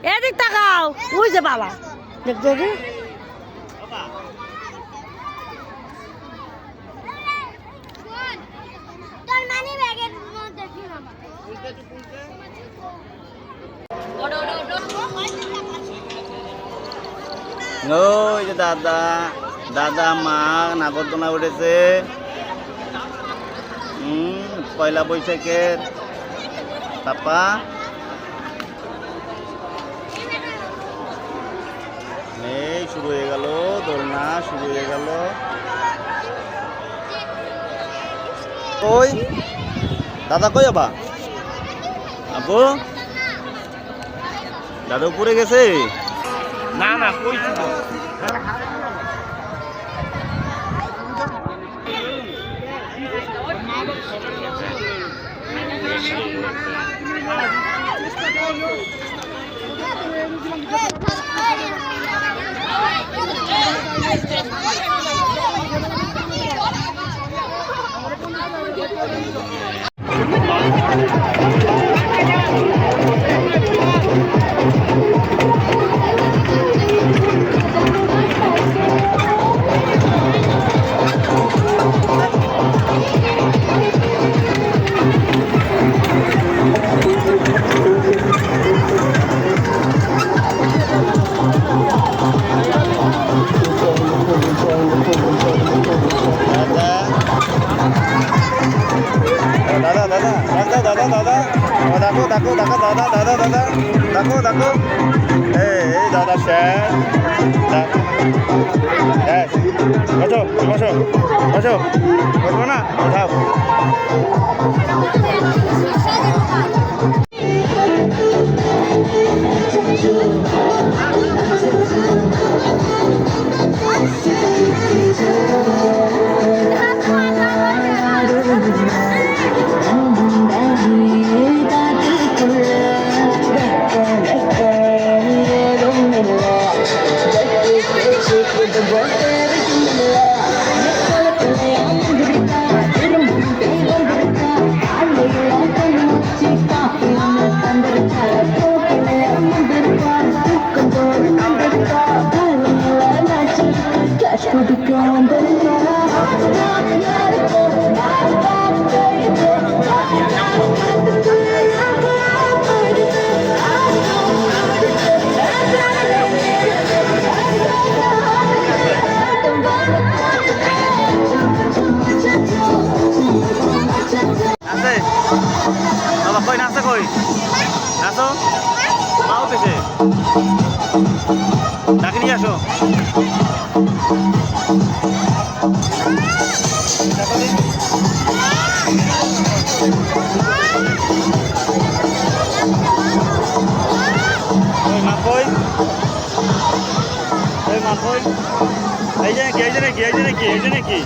এদিক তাকাও ওই যে বাবা দেখতে রে ওই যে দাদা দাদা মা নাগরদোনা উঠেছে পয়লা বৈশাখের পাপা এই শুরু হয়ে গেল দোলনা শুরু হয়ে গেল ওই দাদা কই আবা আপু দাদা উপরে গেছে না না কই দেখো এই দাদা স্যার বসো বসো বসো বসবো না যাও বাবা কই নাচে কই নাচো মা উঠেছে ডাকে নিয়ে আসো মা কই মা কই এই যে নাকি